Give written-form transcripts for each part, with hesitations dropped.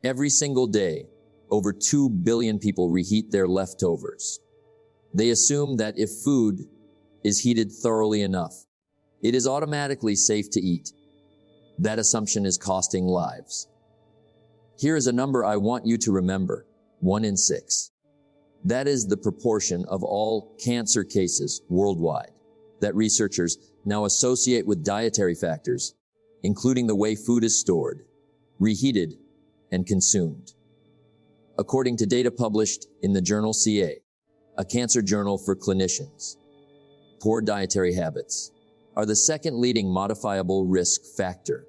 Every single day, over 2 billion people reheat their leftovers. They assume that if food is heated thoroughly enough, it is automatically safe to eat. That assumption is costing lives. Here is a number I want you to remember: 1 in 6. That is the proportion of all cancer cases worldwide that researchers now associate with dietary factors, including the way food is stored, reheated, and consumed. According to data published in the journal CA, a cancer journal for clinicians, poor dietary habits are the second leading modifiable risk factor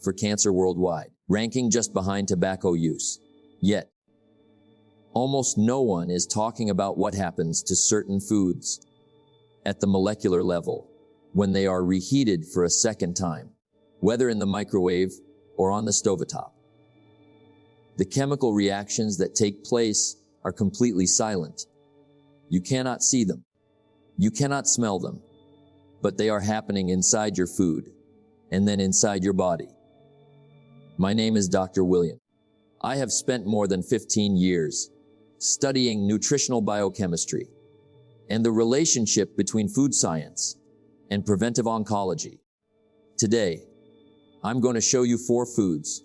for cancer worldwide, ranking just behind tobacco use. Yet, almost no one is talking about what happens to certain foods at the molecular level when they are reheated for a second time, whether in the microwave or on the stovetop. The chemical reactions that take place are completely silent. You cannot see them. You cannot smell them, but they are happening inside your food and then inside your body. My name is Dr. William. I have spent more than 15 years studying nutritional biochemistry and the relationship between food science and preventive oncology. Today, I'm going to show you 4 foods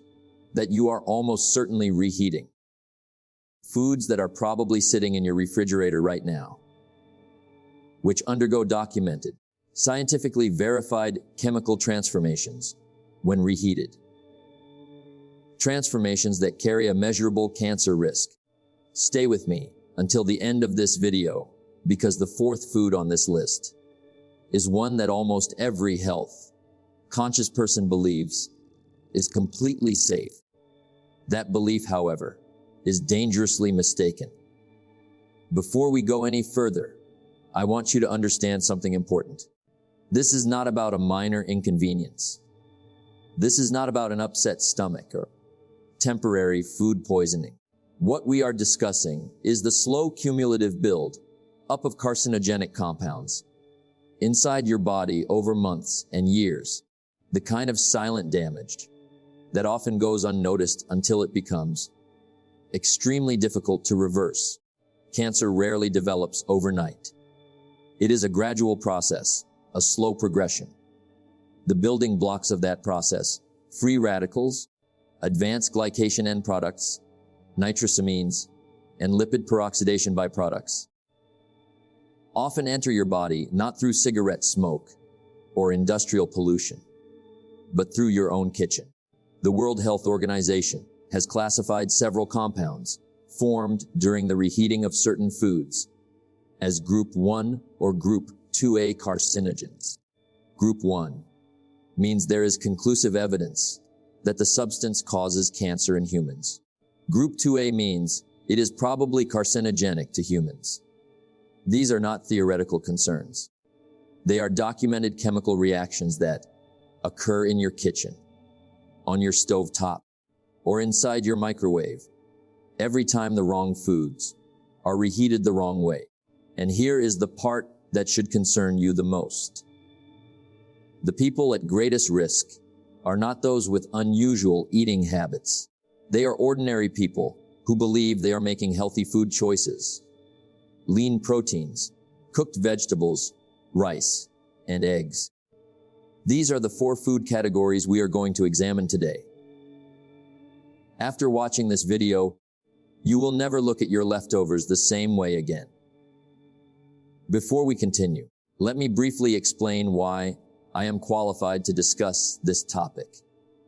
that you are almost certainly reheating. Foods that are probably sitting in your refrigerator right now, which undergo documented, scientifically verified chemical transformations when reheated. Transformations that carry a measurable cancer risk. Stay with me until the end of this video, because the 4th food on this list is one that almost every health-conscious person believes is completely safe. That belief, however, is dangerously mistaken. Before we go any further, I want you to understand something important. This is not about a minor inconvenience. This is not about an upset stomach or temporary food poisoning. What we are discussing is the slow cumulative build up of carcinogenic compounds inside your body over months and years, the kind of silent damage that often goes unnoticed until it becomes extremely difficult to reverse. Cancer rarely develops overnight. It is a gradual process, a slow progression. The building blocks of that process: free radicals, advanced glycation end products, nitrosamines, and lipid peroxidation byproducts, often enter your body not through cigarette smoke or industrial pollution, but through your own kitchen. The World Health Organization has classified several compounds formed during the reheating of certain foods as Group 1 or Group 2A carcinogens. Group 1 means there is conclusive evidence that the substance causes cancer in humans. Group 2A means it is probably carcinogenic to humans. These are not theoretical concerns. They are documented chemical reactions that occur in your kitchen, on your stove top, or inside your microwave every time the wrong foods are reheated the wrong way. And here is the part that should concern you the most. The people at greatest risk are not those with unusual eating habits. They are ordinary people who believe they are making healthy food choices. Lean proteins, cooked vegetables, rice, and eggs. These are the 4 food categories we are going to examine today. After watching this video, you will never look at your leftovers the same way again. Before we continue, let me briefly explain why I am qualified to discuss this topic.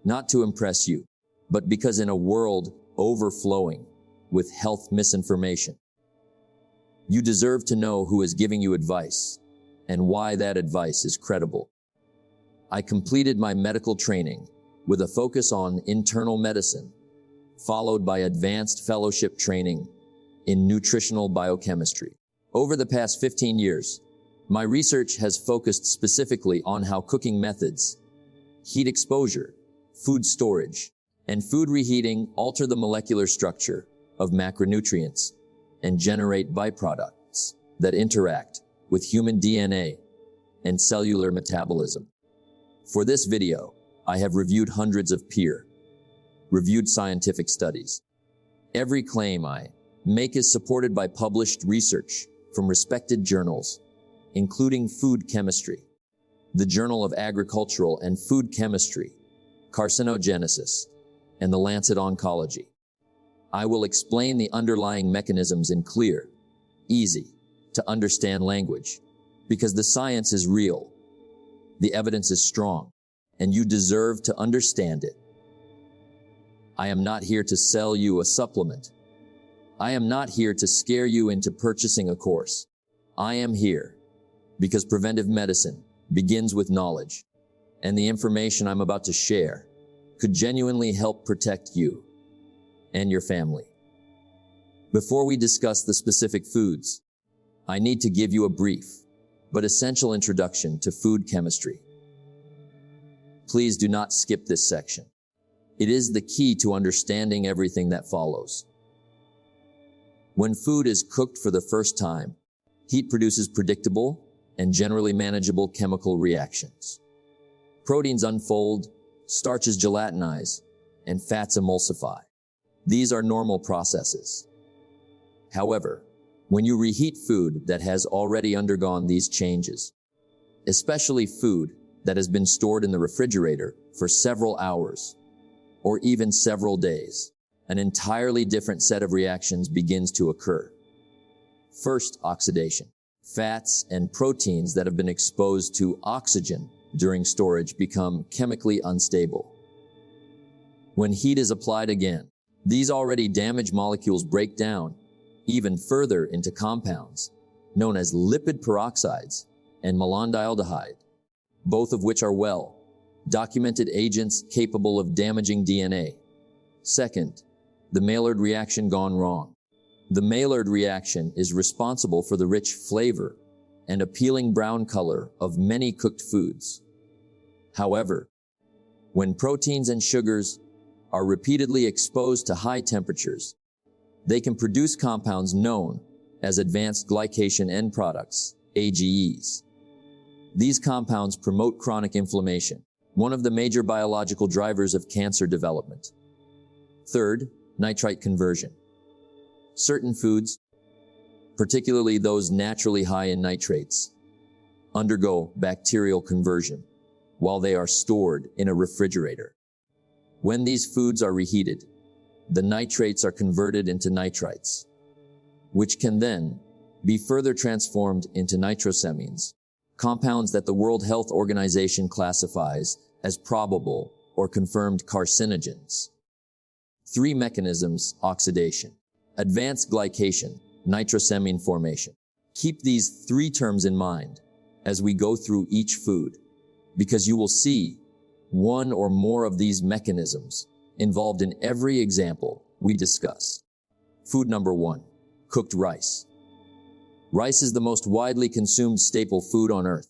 Not to impress you, but because in a world overflowing with health misinformation, you deserve to know who is giving you advice and why that advice is credible. I completed my medical training with a focus on internal medicine, followed by advanced fellowship training in nutritional biochemistry. Over the past 15 years, my research has focused specifically on how cooking methods, heat exposure, food storage, and food reheating alter the molecular structure of macronutrients and generate byproducts that interact with human DNA and cellular metabolism. For this video, I have reviewed hundreds of peer-reviewed scientific studies, Every claim I make is supported by published research from respected journals, including Food Chemistry, the Journal of Agricultural and Food Chemistry, Carcinogenesis, and the Lancet Oncology. I will explain the underlying mechanisms in clear, easy to understand language, because the science is real, the evidence is strong, and you deserve to understand it. I am not here to sell you a supplement. I am not here to scare you into purchasing a course. I am here because preventive medicine begins with knowledge, and the information I'm about to share could genuinely help protect you and your family. Before we discuss the specific foods, I need to give you a brief but essential introduction to food chemistry. Please do not skip this section. It is the key to understanding everything that follows. When food is cooked for the first time, heat produces predictable and generally manageable chemical reactions. Proteins unfold, starches gelatinize, and fats emulsify. These are normal processes. However, when you reheat food that has already undergone these changes, especially food that has been stored in the refrigerator for several hours or even several days, an entirely different set of reactions begins to occur. First, oxidation. Fats and proteins that have been exposed to oxygen during storage become chemically unstable. When heat is applied again, these already damaged molecules break down even further into compounds known as lipid peroxides and malondialdehyde, both of which are well-documented agents capable of damaging DNA. Second, the Maillard reaction gone wrong. The Maillard reaction is responsible for the rich flavor and appealing brown color of many cooked foods. However, when proteins and sugars are repeatedly exposed to high temperatures, they can produce compounds known as advanced glycation end products, AGEs. These compounds promote chronic inflammation, one of the major biological drivers of cancer development. Third, nitrite conversion. Certain foods, particularly those naturally high in nitrates, undergo bacterial conversion while they are stored in a refrigerator. When these foods are reheated, the nitrates are converted into nitrites, which can then be further transformed into nitrosamines, compounds that the World Health Organization classifies as probable or confirmed carcinogens. 3 mechanisms: oxidation, advanced glycation, nitrosamine formation. Keep these 3 terms in mind as we go through each food, because you will see one or more of these mechanisms involved in every example we discuss. Food number 1, cooked rice. Rice is the most widely consumed staple food on Earth.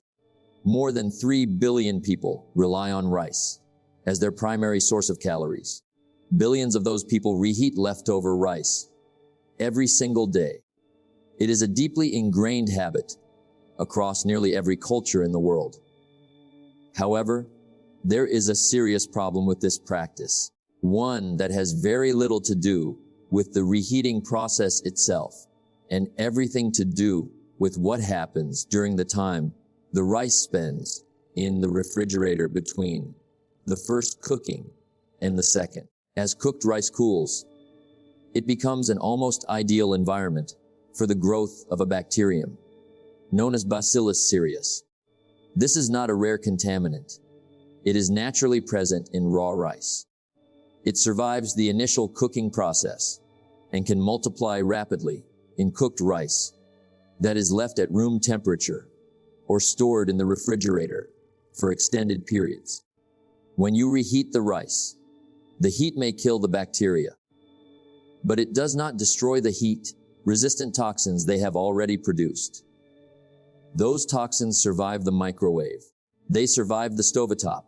More than 3 billion people rely on rice as their primary source of calories. Billions of those people reheat leftover rice every single day. It is a deeply ingrained habit across nearly every culture in the world. However, there is a serious problem with this practice, one that has very little to do with the reheating process itself and everything to do with what happens during the time the rice spends in the refrigerator between the first cooking and the second. As cooked rice cools, it becomes an almost ideal environment for the growth of a bacterium known as Bacillus cereus. This is not a rare contaminant. It is naturally present in raw rice. It survives the initial cooking process and can multiply rapidly in cooked rice that is left at room temperature or stored in the refrigerator for extended periods. When you reheat the rice, the heat may kill the bacteria, but it does not destroy the heat-resistant toxins they have already produced. Those toxins survive the microwave, they survive the stovetop,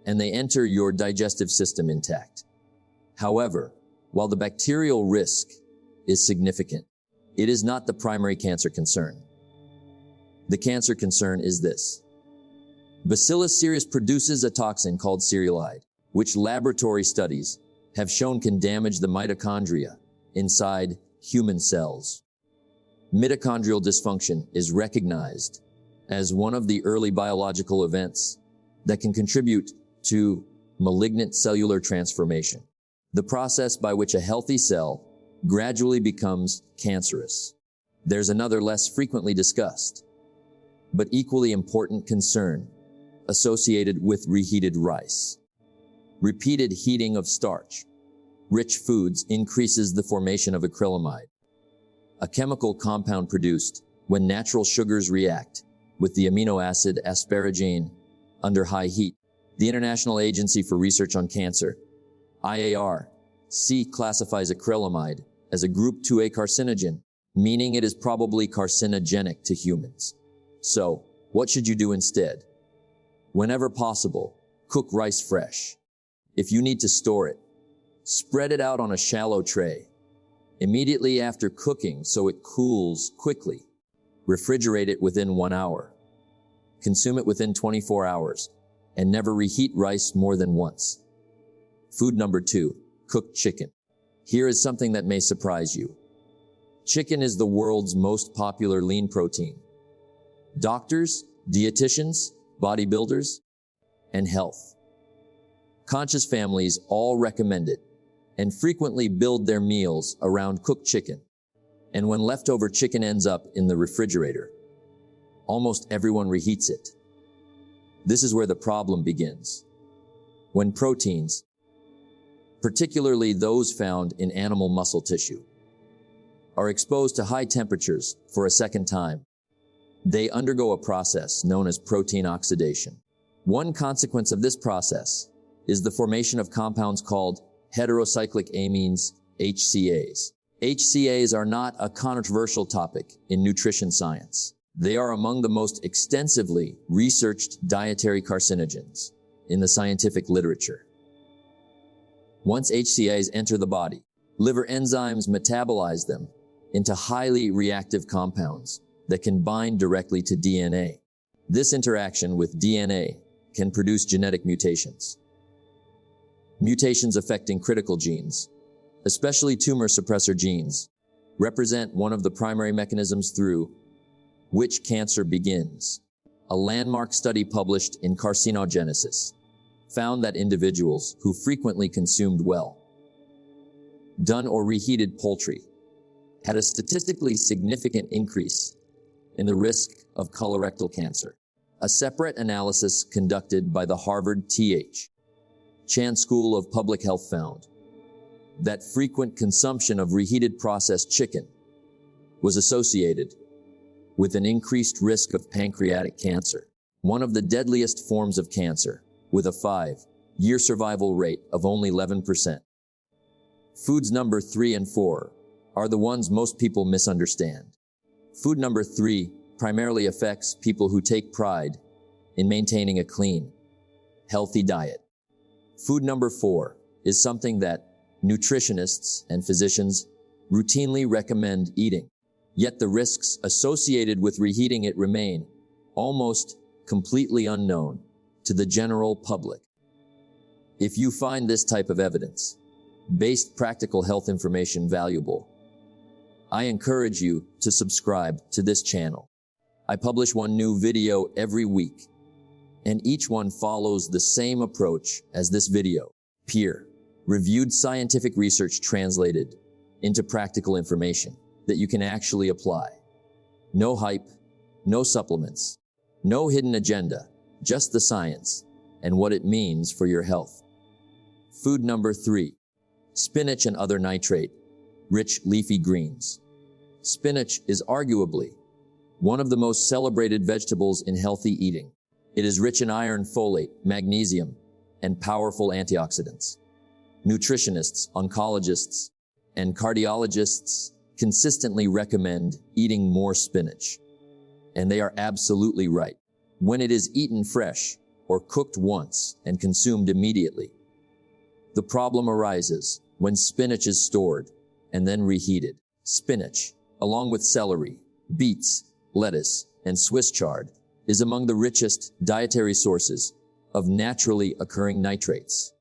and they enter your digestive system intact. However, while the bacterial risk is significant, it is not the primary cancer concern. The cancer concern is this. Bacillus cereus produces a toxin called cereulide, which laboratory studies have shown can damage the mitochondria inside human cells. Mitochondrial dysfunction is recognized as one of the early biological events that can contribute to malignant cellular transformation, the process by which a healthy cell gradually becomes cancerous. There's another less frequently discussed, but equally important concern associated with reheated rice. Repeated heating of starch-rich foods increases the formation of acrylamide, a chemical compound produced when natural sugars react with the amino acid asparagine under high heat. The International Agency for Research on Cancer, IARC, classifies acrylamide as a group 2A carcinogen, meaning it is probably carcinogenic to humans. So, what should you do instead? Whenever possible, cook rice fresh. If you need to store it, spread it out on a shallow tray. Immediately after cooking so it cools quickly. Refrigerate it within 1 hour. Consume it within 24 hours, and never reheat rice more than once. Food number 2, cooked chicken. Here is something that may surprise you. Chicken is the world's most popular lean protein. Doctors, dietitians, bodybuilders, and health conscious families all recommend it and frequently build their meals around cooked chicken. And when leftover chicken ends up in the refrigerator, almost everyone reheats it. This is where the problem begins. When proteins, particularly those found in animal muscle tissue, are exposed to high temperatures for a second time, they undergo a process known as protein oxidation. One consequence of this process is the formation of compounds called heterocyclic amines, HCAs. HCAs are not a controversial topic in nutrition science. They are among the most extensively researched dietary carcinogens in the scientific literature. Once HCAs enter the body, liver enzymes metabolize them into highly reactive compounds that can bind directly to DNA. This interaction with DNA can produce genetic mutations. Mutations affecting critical genes, especially tumor suppressor genes, represent one of the primary mechanisms through which cancer begins. A landmark study published in Carcinogenesis found that individuals who frequently consumed well-done or reheated poultry had a statistically significant increase in the risk of colorectal cancer. A separate analysis conducted by the Harvard T.H. Chan School of Public Health found that frequent consumption of reheated processed chicken was associated with an increased risk of pancreatic cancer, one of the deadliest forms of cancer, with a 5-year survival rate of only 11%. Foods number 3 and 4 are the ones most people misunderstand. Food number 3 primarily affects people who take pride in maintaining a clean, healthy diet. Food number 4 is something that nutritionists and physicians routinely recommend eating, yet the risks associated with reheating it remain almost completely unknown to the general public. If you find this type of evidence-based practical health information valuable, I encourage you to subscribe to this channel. I publish one new video every week, and each one follows the same approach as this video: peer-reviewed scientific research translated into practical information that you can actually apply. No hype, no supplements, no hidden agenda, just the science and what it means for your health. Food number 3, spinach and other nitrate-rich leafy greens. Spinach is arguably one of the most celebrated vegetables in healthy eating. It is rich in iron, folate, magnesium, and powerful antioxidants. Nutritionists, oncologists, and cardiologists consistently recommend eating more spinach. And they are absolutely right. When it is eaten fresh or cooked once and consumed immediately, the problem arises when spinach is stored and then reheated. Spinach, along with celery, beets, lettuce, and Swiss chard, is among the richest dietary sources of naturally occurring nitrates.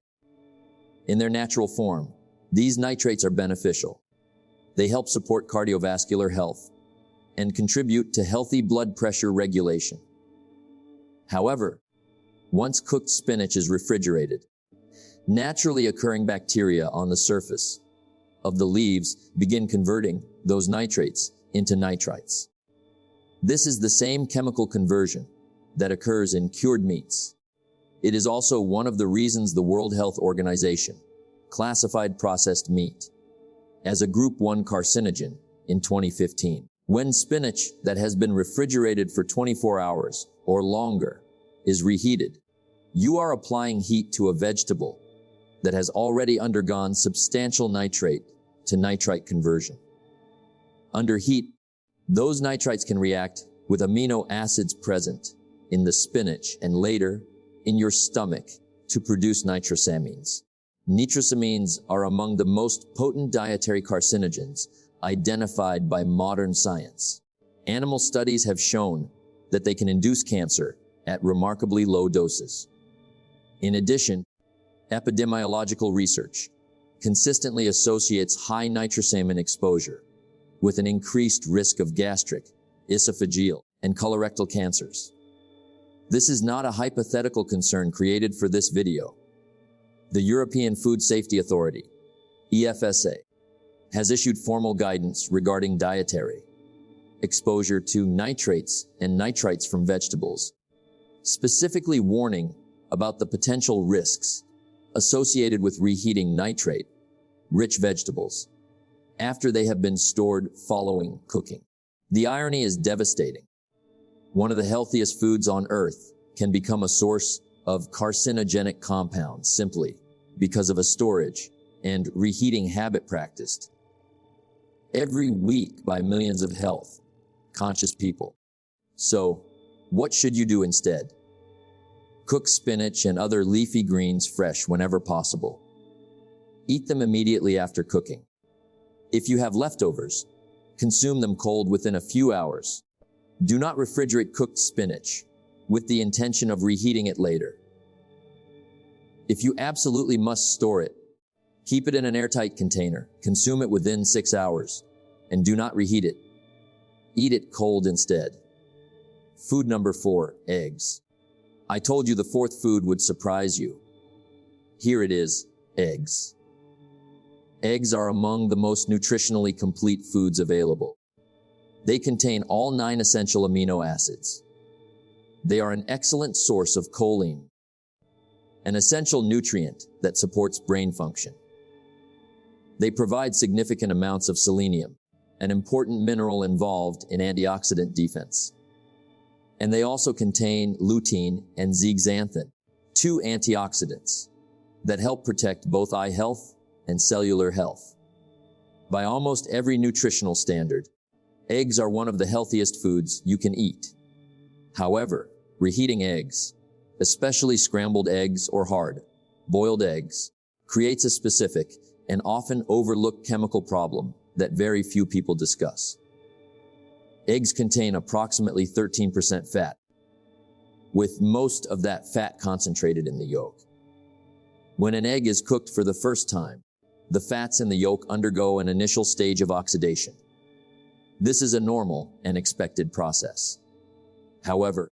In their natural form, these nitrates are beneficial They help support cardiovascular health and contribute to healthy blood pressure regulation. However, once cooked spinach is refrigerated, naturally occurring bacteria on the surface of the leaves begin converting those nitrates into nitrites. This is the same chemical conversion that occurs in cured meats. It is also one of the reasons the World Health Organization classified processed meat as a Group 1 carcinogen in 2015. When spinach that has been refrigerated for 24 hours or longer is reheated, you are applying heat to a vegetable that has already undergone substantial nitrate to nitrite conversion. Under heat, those nitrites can react with amino acids present in the spinach and later in your stomach to produce nitrosamines. Nitrosamines are among the most potent dietary carcinogens identified by modern science. Animal studies have shown that they can induce cancer at remarkably low doses. In addition, epidemiological research consistently associates high nitrosamin exposure with an increased risk of gastric, esophageal, and colorectal cancers. This is not a hypothetical concern created for this video. The European Food Safety Authority, EFSA, has issued formal guidance regarding dietary exposure to nitrates and nitrites from vegetables, specifically warning about the potential risks associated with reheating nitrate-rich vegetables after they have been stored following cooking. The irony is devastating. One of the healthiest foods on earth can become a source of carcinogenic compounds simply because of a storage and reheating habit practiced every week by millions of health-conscious people. So, what should you do instead? Cook spinach and other leafy greens fresh whenever possible. Eat them immediately after cooking. If you have leftovers, consume them cold within a few hours. Do not refrigerate cooked spinach with the intention of reheating it later. If you absolutely must store it, keep it in an airtight container, consume it within 6 hours, and do not reheat it. Eat it cold instead. Food number 4, eggs. I told you the fourth food would surprise you. Here it is, eggs. Eggs are among the most nutritionally complete foods available. They contain all 9 essential amino acids. They are an excellent source of choline, an essential nutrient that supports brain function. They provide significant amounts of selenium, an important mineral involved in antioxidant defense. And they also contain lutein and zeaxanthin, 2 antioxidants that help protect both eye health and cellular health. By almost every nutritional standard, eggs are one of the healthiest foods you can eat. However, reheating eggs, especially scrambled eggs or hard, boiled eggs, creates a specific and often overlooked chemical problem that very few people discuss. Eggs contain approximately 13% fat, with most of that fat concentrated in the yolk. When an egg is cooked for the first time, the fats in the yolk undergo an initial stage of oxidation. This is a normal and expected process. However,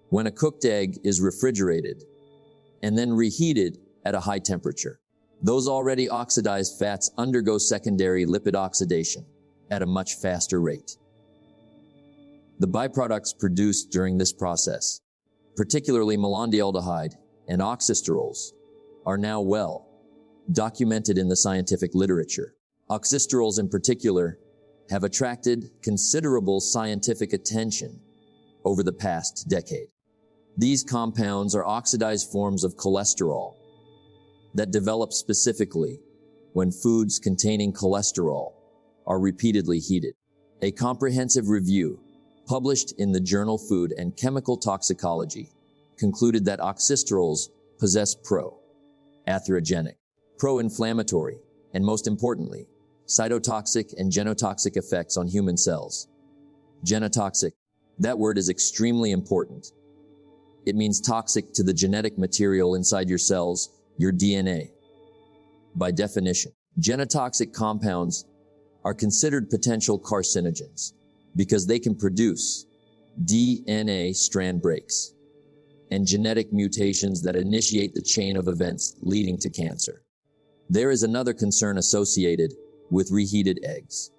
when a cooked egg is refrigerated and then reheated at a high temperature, those already oxidized fats undergo secondary lipid oxidation at a much faster rate. The byproducts produced during this process, particularly malondialdehyde and oxysterols, are now well documented in the scientific literature. Oxysterols in particular have attracted considerable scientific attention over the past decade. These compounds are oxidized forms of cholesterol that develop specifically when foods containing cholesterol are repeatedly heated. A comprehensive review published in the journal Food and Chemical Toxicology concluded that oxysterols possess pro-atherogenic, pro-inflammatory, and most importantly, cytotoxic and genotoxic effects on human cells. Genotoxic, that word is extremely important. It means toxic to the genetic material inside your cells, your DNA. By definition, genotoxic compounds are considered potential carcinogens because they can produce DNA strand breaks and genetic mutations that initiate the chain of events leading to cancer. There is another concern associated with reheated eggs.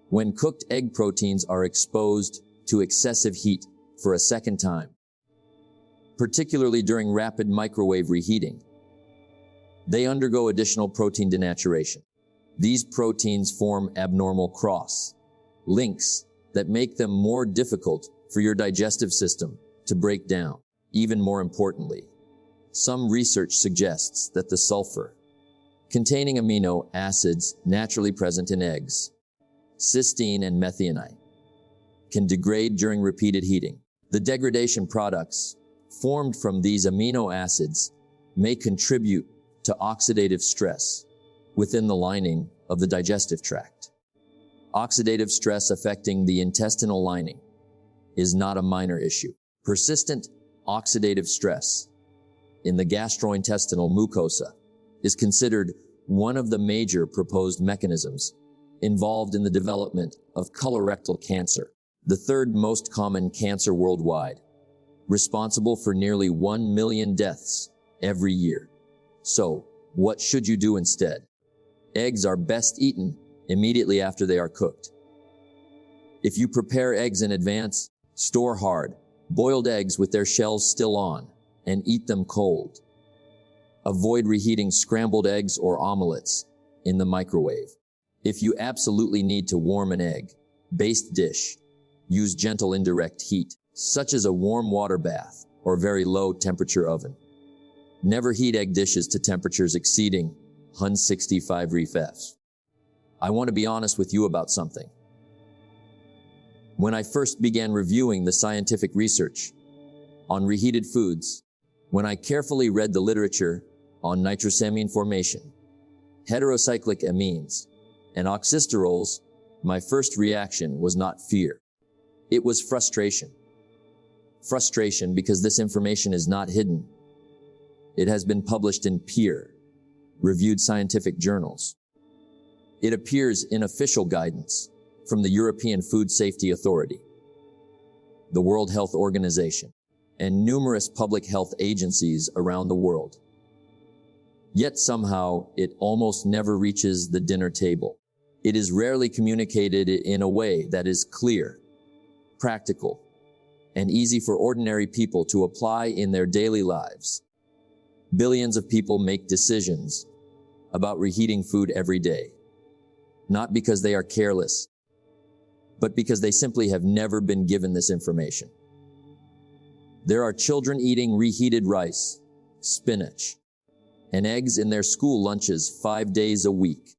When cooked egg proteins are exposed to excessive heat for a second time, particularly during rapid microwave reheating, they undergo additional protein denaturation. These proteins form abnormal cross-links that make them more difficult for your digestive system to break down. Even more importantly, some research suggests that the sulfur containing amino acids naturally present in eggs, cysteine and methionine, can degrade during repeated heating. The degradation products formed from these amino acids may contribute to oxidative stress within the lining of the digestive tract. Oxidative stress affecting the intestinal lining is not a minor issue. Persistent oxidative stress in the gastrointestinal mucosa is considered one of the major proposed mechanisms involved in the development of colorectal cancer, the third most common cancer worldwide, responsible for nearly 1 million deaths every year. So, what should you do instead? Eggs are best eaten immediately after they are cooked. If you prepare eggs in advance, store hard, boiled eggs with their shells still on, and eat them cold. Avoid reheating scrambled eggs or omelets in the microwave. If you absolutely need to warm an egg-based dish, use gentle indirect heat, such as a warm water bath or very low temperature oven. Never heat egg dishes to temperatures exceeding 165 degrees Fahrenheit. I want to be honest with you about something. When I first began reviewing the scientific research on reheated foods, when I carefully read the literature on nitrosamine formation, heterocyclic amines, and oxysterols, my first reaction was not fear. It was frustration. Frustration because this information is not hidden. It has been published in peer-reviewed scientific journals. It appears in official guidance from the European Food Safety Authority, the World Health Organization, and numerous public health agencies around the world. Yet somehow it almost never reaches the dinner table. It is rarely communicated in a way that is clear, practical, and easy for ordinary people to apply in their daily lives. Billions of people make decisions about reheating food every day, not because they are careless, but because they simply have never been given this information. There are children eating reheated rice, spinach, and eggs in their school lunches 5 days a week.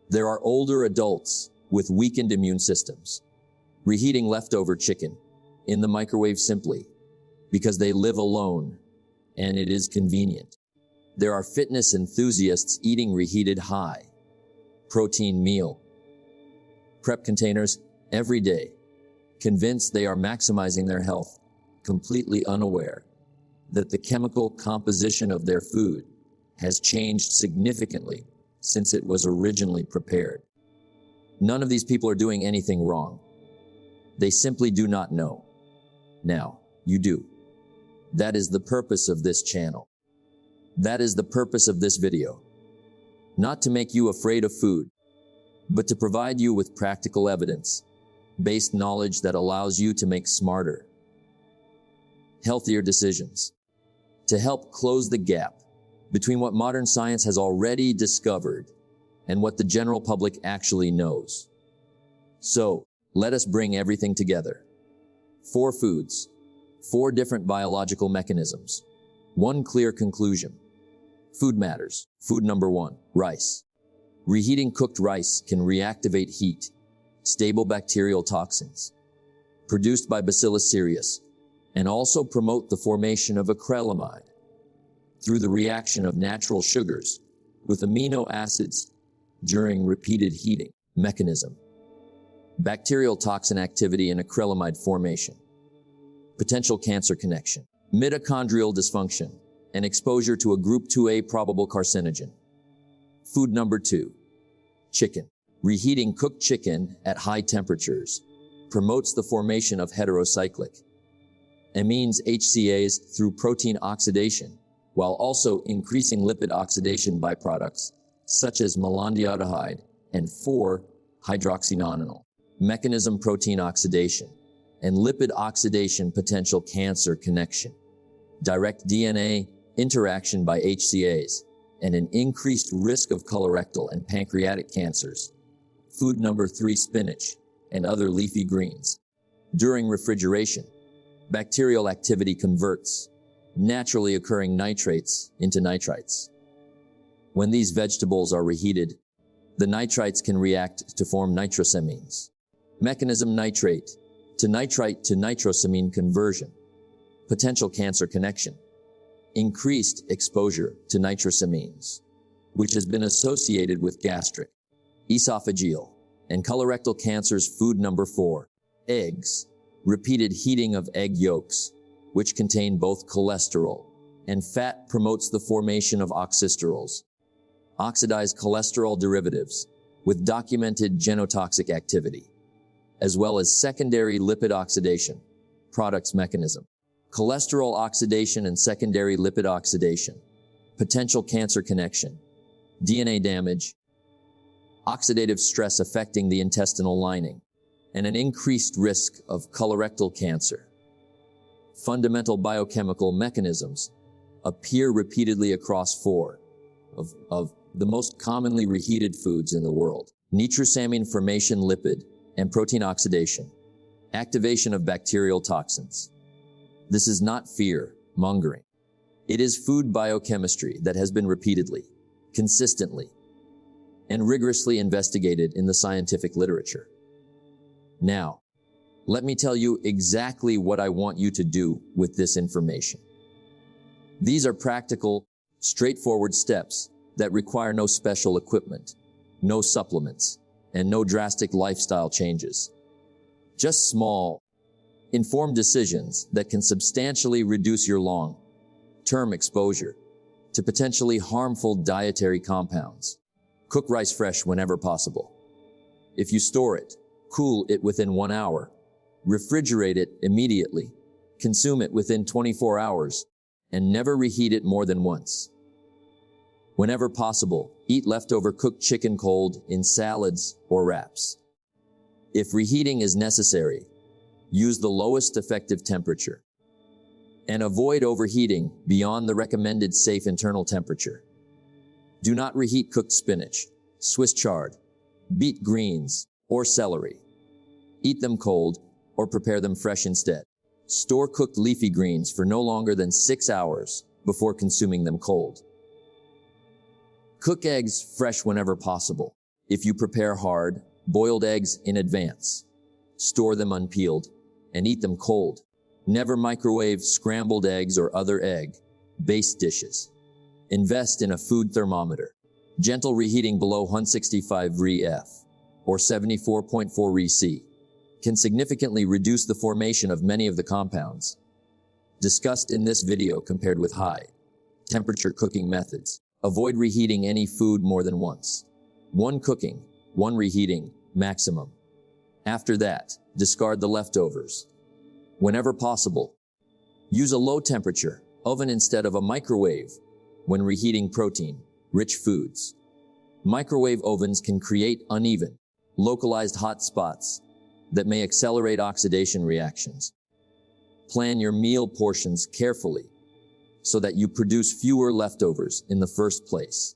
There are older adults with weakened immune systems, reheating leftover chicken in the microwave simply because they live alone and it is convenient. There are fitness enthusiasts eating reheated high-protein meal prep containers every day, convinced they are maximizing their health, completely unaware that the chemical composition of their food has changed significantly since it was originally prepared. None of these people are doing anything wrong. They simply do not know. Now, you do. That is the purpose of this channel. That is the purpose of this video. Not to make you afraid of food, but to provide you with practical evidence-based knowledge that allows you to make smarter, healthier decisions, to help close the gap between what modern science has already discovered and what the general public actually knows. So, let us bring everything together. 4 foods, 4 different biological mechanisms, 1 clear conclusion. Food matters. Food number 1, rice. Reheating cooked rice can reactivate heat, stable bacterial toxins, produced by Bacillus cereus, and also promote the formation of acrylamide through the reaction of natural sugars with amino acids during repeated heating. Mechanism: bacterial toxin activity and acrylamide formation. Potential cancer connection: mitochondrial dysfunction and exposure to a group 2A probable carcinogen. Food number 2, chicken. Reheating cooked chicken at high temperatures promotes the formation of heterocyclic amines HCAs through protein oxidation, while also increasing lipid oxidation byproducts such as malondialdehyde and 4-hydroxynonenal. Mechanism: protein oxidation and lipid oxidation potential cancer connection, direct DNA interaction by HCAs, and an increased risk of colorectal and pancreatic cancers. Food number 3: spinach and other leafy greens. During refrigeration, bacterial activity converts naturally occurring nitrates into nitrites. When these vegetables are reheated, the nitrites can react to form nitrosamines. Mechanism: nitrate to nitrosamine conversion. Potential cancer connection: increased exposure to nitrosamines, which has been associated with gastric, esophageal, and colorectal cancers. Food number 4: eggs. Repeated heating of egg yolks, which contain both cholesterol and fat, promotes the formation of oxysterols, oxidized cholesterol derivatives with documented genotoxic activity, as well as secondary lipid oxidation products. Mechanism: cholesterol oxidation and secondary lipid oxidation. Potential cancer connection: DNA damage, oxidative stress affecting the intestinal lining, and an increased risk of colorectal cancer. Fundamental biochemical mechanisms appear repeatedly across 4 of the most commonly reheated foods in the world: nitrosamine formation, lipid and protein oxidation, activation of bacterial toxins. This is not fear-mongering. It is food biochemistry that has been repeatedly, consistently, and rigorously investigated in the scientific literature. Now, let me tell you exactly what I want you to do with this information. These are practical, straightforward steps that require no special equipment, no supplements, and no drastic lifestyle changes. Just small, informed decisions that can substantially reduce your long-term exposure to potentially harmful dietary compounds. Cook rice fresh whenever possible. If you store it, cool it within 1 hour. Refrigerate it immediately. Consume it within 24 hours, and never reheat it more than once. Whenever possible, eat leftover cooked chicken cold in salads or wraps. If reheating is necessary, use the lowest effective temperature, and avoid overheating beyond the recommended safe internal temperature. Do not reheat cooked spinach, Swiss chard, beet greens, or celery. Eat them cold or prepare them fresh instead. Store cooked leafy greens for no longer than 6 hours before consuming them cold. Cook eggs fresh whenever possible. If you prepare hard, boiled eggs in advance, store them unpeeled and eat them cold. Never microwave scrambled eggs or other egg-based dishes. Invest in a food thermometer. Gentle reheating below 165 degrees F or 74.4 degrees C can significantly reduce the formation of many of the compounds discussed in this video compared with high temperature cooking methods. Avoid reheating any food more than once. 1 cooking, 1 reheating maximum. After that, discard the leftovers. Whenever possible, use a low temperature oven instead of a microwave when reheating protein-rich foods. Microwave ovens can create uneven, localized hot spots that may accelerate oxidation reactions. Plan your meal portions carefully so that you produce fewer leftovers in the first place.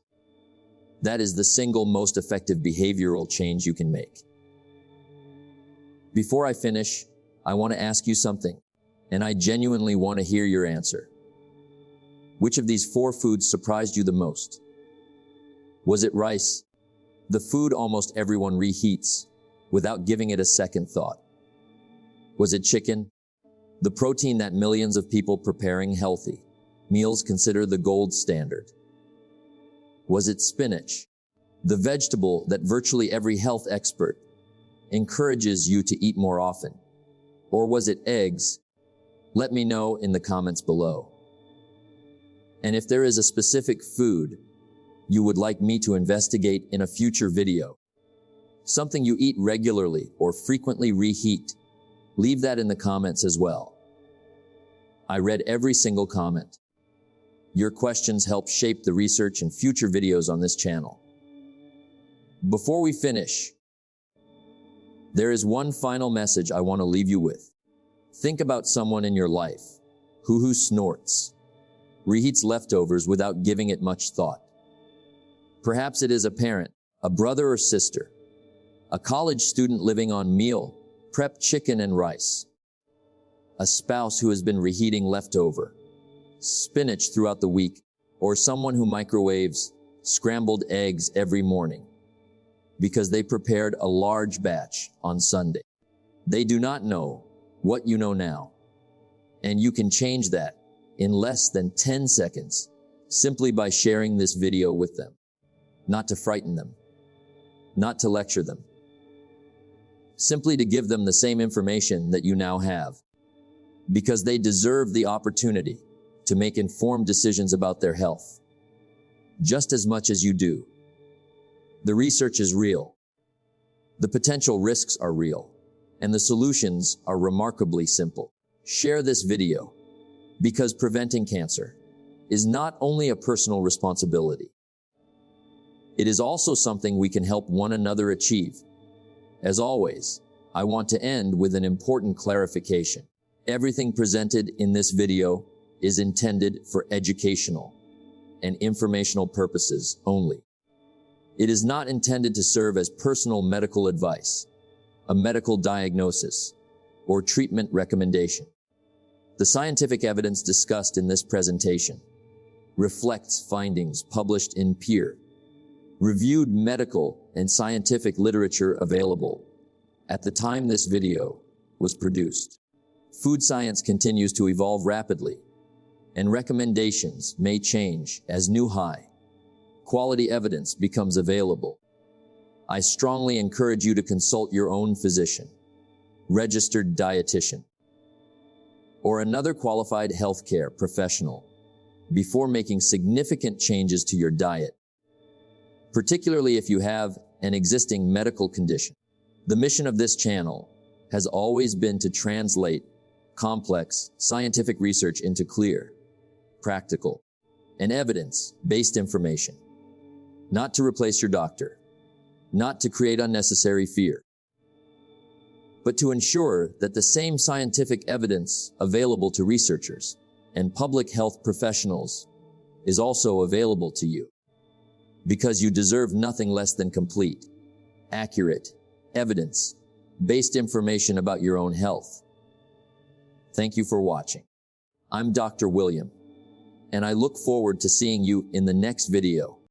That is the single most effective behavioral change you can make. Before I finish, I want to ask you something, and I genuinely want to hear your answer. Which of these 4 foods surprised you the most? Was it rice, the food almost everyone reheats without giving it a second thought? Was it chicken, the protein that millions of people preparing healthy meals consider the gold standard? Was it spinach, the vegetable that virtually every health expert encourages you to eat more often? Or was it eggs? Let me know in the comments below. And if there is a specific food you would like me to investigate in a future video, something you eat regularly or frequently reheat. Leave that in the comments as well. I read every single comment. Your questions help shape the research and future videos on this channel. Before we finish, there is one final message I want to leave you with. Think about someone in your life who snorts, reheats leftovers without giving it much thought. Perhaps it is a parent, a brother or sister, a college student living on meal prep chicken and rice, a spouse who has been reheating leftover spinach throughout the week, or someone who microwaves scrambled eggs every morning because they prepared a large batch on Sunday. They do not know what you know now, and you can change that in less than 10 seconds simply by sharing this video with them. Not to frighten them, not to lecture them, simply to give them the same information that you now have, because they deserve the opportunity to make informed decisions about their health, just as much as you do. The research is real, the potential risks are real, and the solutions are remarkably simple. Share this video, because preventing cancer is not only a personal responsibility, it is also something we can help one another achieve. As always, I want to end with an important clarification. Everything presented in this video is intended for educational and informational purposes only. It is not intended to serve as personal medical advice, a medical diagnosis, or treatment recommendation. The scientific evidence discussed in this presentation reflects findings published in peer-reviewed medical and scientific literature available at the time this video was produced. Food science continues to evolve rapidly, and recommendations may change as new high-quality evidence becomes available. I strongly encourage you to consult your own physician, registered dietitian, or another qualified healthcare professional before making significant changes to your diet, particularly if you have an existing medical condition. The mission of this channel has always been to translate complex scientific research into clear, practical, and evidence-based information, not to replace your doctor, not to create unnecessary fear, but to ensure that the same scientific evidence available to researchers and public health professionals is also available to you, because you deserve nothing less than complete, accurate, evidence-based information about your own health. Thank you for watching. I'm Dr. William, and I look forward to seeing you in the next video.